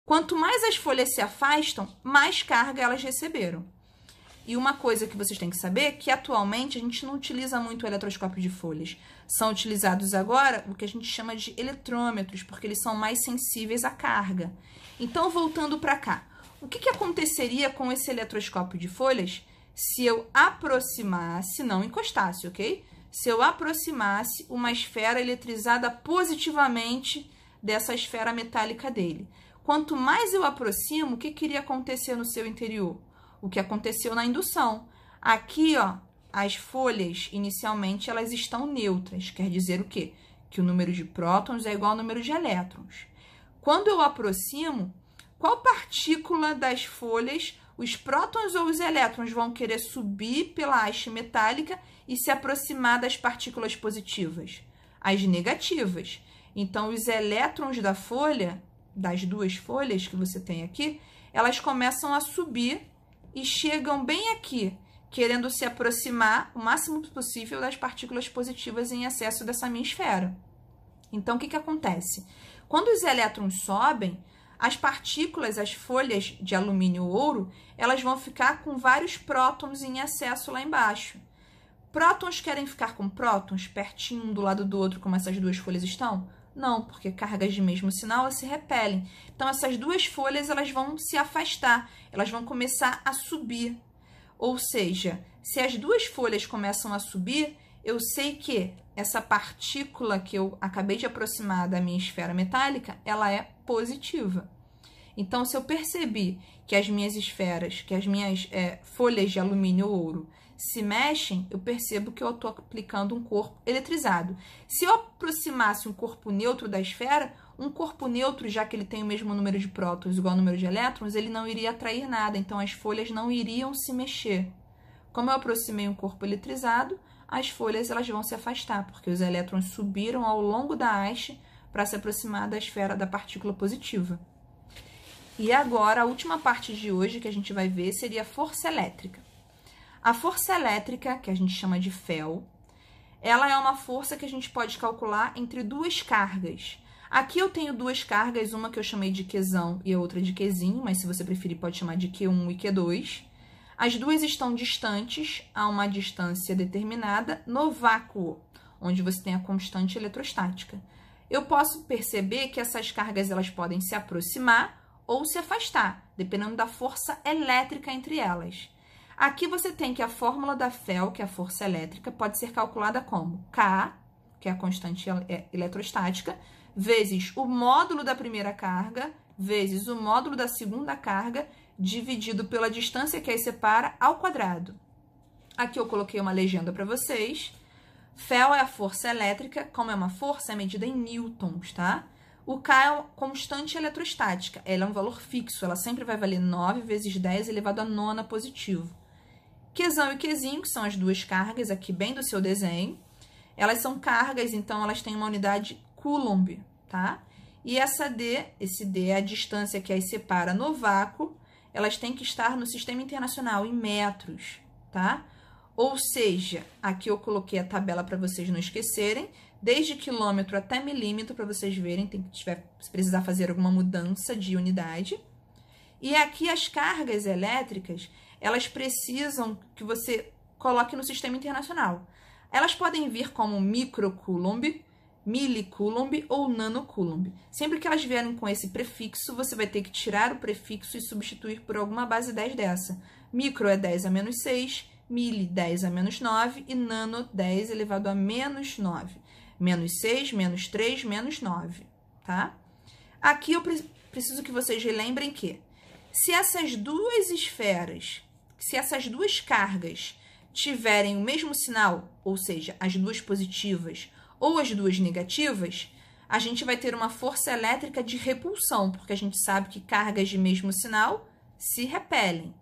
Quanto mais as folhas se afastam, mais carga elas receberam. E uma coisa que vocês têm que saber é que atualmente a gente não utiliza muito o eletroscópio de folhas. São utilizados agora o que a gente chama de eletrômetros, porque eles são mais sensíveis à carga. Então, voltando para cá, o que aconteceria com esse eletroscópio de folhas se eu aproximasse, não encostasse, ok? Se eu aproximasse uma esfera eletrizada positivamente dessa esfera metálica dele. Quanto mais eu aproximo, o que iria acontecer no seu interior? O que aconteceu na indução. Aqui, ó, as folhas, inicialmente, elas estão neutras. Quer dizer o quê? Que o número de prótons é igual ao número de elétrons. Quando eu aproximo, qual partícula das folhas, os prótons ou os elétrons vão querer subir pela haste metálica e se aproximar das partículas positivas? As negativas. Então, os elétrons da folha, das duas folhas que você tem aqui, elas começam a subir e chegam bem aqui, querendo se aproximar o máximo possível das partículas positivas em excesso dessa minha esfera. Então, o que acontece? Quando os elétrons sobem, as partículas, as folhas de alumínio ou ouro, elas vão ficar com vários prótons em excesso lá embaixo. Prótons querem ficar com prótons pertinho um do lado do outro, como essas duas folhas estão? Não, porque cargas de mesmo sinal elas se repelem. Então, essas duas folhas elas vão se afastar, elas vão começar a subir. Ou seja, se as duas folhas começam a subir, eu sei que essa partícula que eu acabei de aproximar da minha esfera metálica, ela é positiva. Então, se eu percebi que as minhas esferas, que as minhas folhas de alumínio ou ouro se mexem, eu percebo que eu estou aplicando um corpo eletrizado. Se eu aproximasse um corpo neutro da esfera, um corpo neutro, já que ele tem o mesmo número de prótons igual ao número de elétrons, ele não iria atrair nada, então as folhas não iriam se mexer. Como eu aproximei um corpo eletrizado, as folhas elas vão se afastar, porque os elétrons subiram ao longo da haste para se aproximar da esfera da partícula positiva. E agora, a última parte de hoje que a gente vai ver seria a força elétrica. A força elétrica, que a gente chama de Fel, ela é uma força que a gente pode calcular entre duas cargas. Aqui eu tenho duas cargas, uma que eu chamei de Qzão e a outra de Qzinho, mas se você preferir pode chamar de Q1 e Q2. As duas estão distantes a uma distância determinada no vácuo, onde você tem a constante eletrostática. Eu posso perceber que essas cargas elas podem se aproximar ou se afastar, dependendo da força elétrica entre elas. Aqui você tem que a fórmula da Fel, que é a força elétrica, pode ser calculada como K, que é a constante eletrostática, vezes o módulo da primeira carga, vezes o módulo da segunda carga, dividido pela distância que as separa ao quadrado. Aqui eu coloquei uma legenda para vocês. Fel é a força elétrica, como é uma força, é medida em newtons, tá? O K é a constante eletrostática, ela é um valor fixo, ela sempre vai valer 9 vezes 10 elevado a nona positivo. Qzão e Qzinho, que são as duas cargas aqui bem do seu desenho, elas são cargas, então elas têm uma unidade Coulomb, tá? E esse D é a distância que as separa no vácuo, elas têm que estar no sistema internacional em metros, tá? Ou seja, aqui eu coloquei a tabela para vocês não esquecerem, desde quilômetro até milímetro, para vocês verem, se precisar fazer alguma mudança de unidade. E aqui as cargas elétricas, elas precisam que você coloque no sistema internacional. Elas podem vir como microcoulomb, milicoulomb ou nanocoulomb. Sempre que elas vierem com esse prefixo, você vai ter que tirar o prefixo e substituir por alguma base 10 dessa. Micro é 10 a menos 6, mili 10 a menos 9 e nano 10 elevado a menos 9. Menos 6, menos 3, menos 9, tá? Aqui eu preciso que vocês relembrem que se essas duas esferas, se essas duas cargas tiverem o mesmo sinal, ou seja, as duas positivas ou as duas negativas, a gente vai ter uma força elétrica de repulsão, porque a gente sabe que cargas de mesmo sinal se repelem.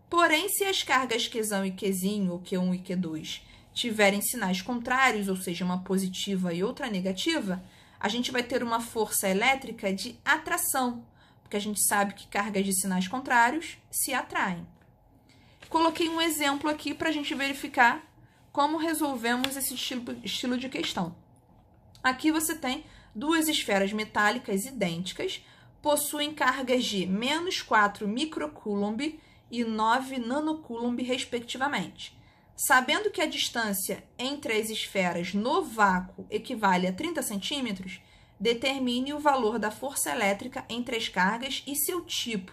Porém, se as cargas Qzão e Qzinho, ou Q1 e Q2, tiverem sinais contrários, ou seja, uma positiva e outra negativa, a gente vai ter uma força elétrica de atração, porque a gente sabe que cargas de sinais contrários se atraem. Coloquei um exemplo aqui para a gente verificar como resolvemos esse estilo de questão. Aqui você tem duas esferas metálicas idênticas, possuem cargas de menos 4 microcoulomb e 9 nanocoulomb, respectivamente. Sabendo que a distância entre as esferas no vácuo equivale a 30 centímetros, determine o valor da força elétrica entre as cargas e seu tipo.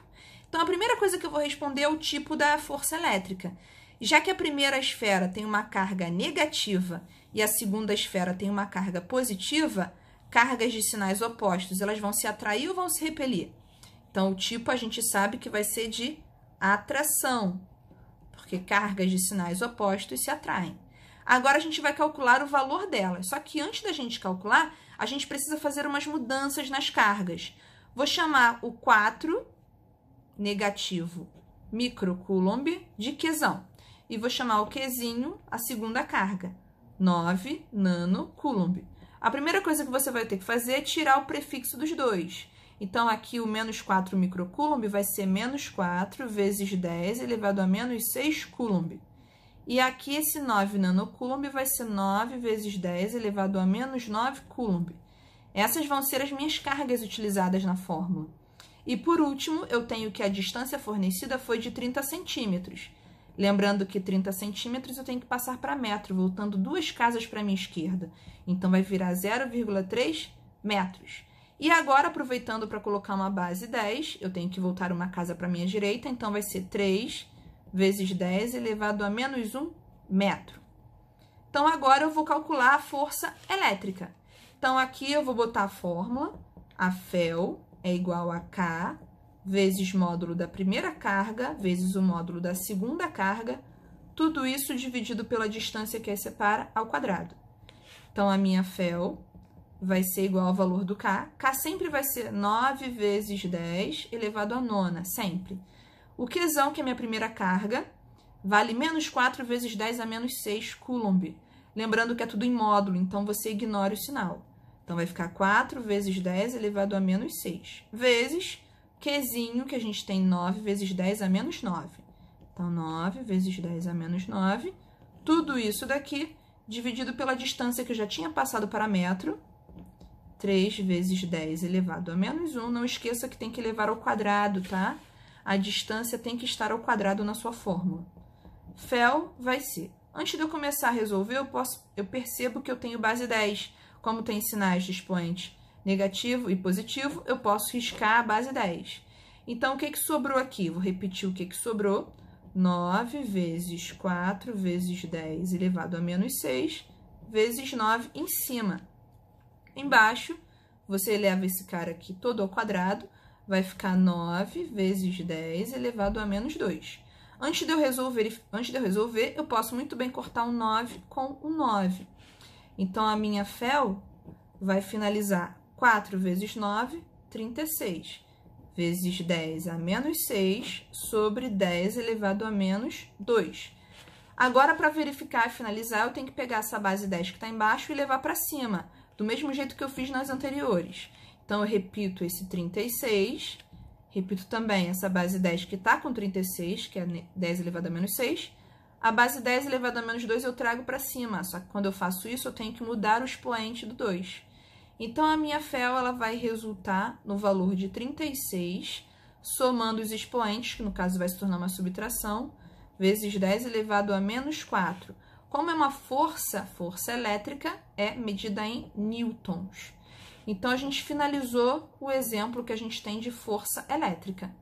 Então, a primeira coisa que eu vou responder é o tipo da força elétrica. Já que a primeira esfera tem uma carga negativa e a segunda esfera tem uma carga positiva, cargas de sinais opostos, elas vão se atrair ou vão se repelir? Então, o tipo a gente sabe que vai ser de atração, porque cargas de sinais opostos se atraem. Agora, a gente vai calcular o valor delas. Só que antes da gente calcular, a gente precisa fazer umas mudanças nas cargas. Vou chamar o 4 negativo microcoulomb de Qzão. E vou chamar o Qzinho, a segunda carga, 9 nanocoulomb. A primeira coisa que você vai ter que fazer é tirar o prefixo dos dois. Então, aqui o menos 4 microcoulomb vai ser menos 4 vezes 10 elevado a menos 6 coulomb. E aqui esse 9 nanocoulomb vai ser 9 vezes 10 elevado a menos 9 coulomb. Essas vão ser as minhas cargas utilizadas na fórmula. E por último, eu tenho que a distância fornecida foi de 30 centímetros. Lembrando que 30 centímetros eu tenho que passar para metro, voltando 2 casas para a minha esquerda. Então, vai virar 0,3 metros. E agora, aproveitando para colocar uma base 10, eu tenho que voltar uma casa para a minha direita, então vai ser 3 vezes 10 elevado a menos 1 metro. Então, agora eu vou calcular a força elétrica. Então, aqui eu vou botar a fórmula, a FEL é igual a K vezes módulo da primeira carga, vezes o módulo da segunda carga, tudo isso dividido pela distância que as separa ao quadrado. Então, a minha FEL vai ser igual ao valor do K. K sempre vai ser 9 vezes 10 elevado a nona, sempre. O Qzão, que é a minha primeira carga, vale menos 4 vezes 10 a menos 6 coulomb. Lembrando que é tudo em módulo, então você ignora o sinal. Então, vai ficar 4 vezes 10 elevado a menos 6, vezes Qzinho, que a gente tem 9 vezes 10 a menos 9. Então, 9 vezes 10 a menos 9. Tudo isso daqui, dividido pela distância que eu já tinha passado para metro. 3 vezes 10 elevado a menos 1. Não esqueça que tem que levar ao quadrado, tá? A distância tem que estar ao quadrado na sua fórmula. FEL vai ser... Antes de eu começar a resolver, eu percebo que eu tenho base 10. Como tem sinais de expoente negativo e positivo, eu posso riscar a base 10. Então, o que sobrou aqui? Vou repetir o que sobrou. 9 vezes 4 vezes 10 elevado a menos 6, vezes 9 em cima. Embaixo, você eleva esse cara aqui todo ao quadrado, vai ficar 9 vezes 10 elevado a menos 2. Antes de eu resolver, eu posso muito bem cortar o 9 com o 9. Então, a minha FEL vai finalizar 4 vezes 9, 36, vezes 10 a menos 6, sobre 10 elevado a menos 2. Agora, para verificar e finalizar, eu tenho que pegar essa base 10 que está embaixo e levar para cima, do mesmo jeito que eu fiz nas anteriores. Então, eu repito esse 36, repito também essa base 10 que está com 36, que é 10 elevado a menos 6. A base 10 elevado a menos 2 eu trago para cima, só que quando eu faço isso, eu tenho que mudar o expoente do 2. Então, a minha FEL ela vai resultar no valor de 36, somando os expoentes, que no caso vai se tornar uma subtração, vezes 10 elevado a menos 4. Como é uma força elétrica é medida em newtons. Então, a gente finalizou o exemplo que a gente tem de força elétrica.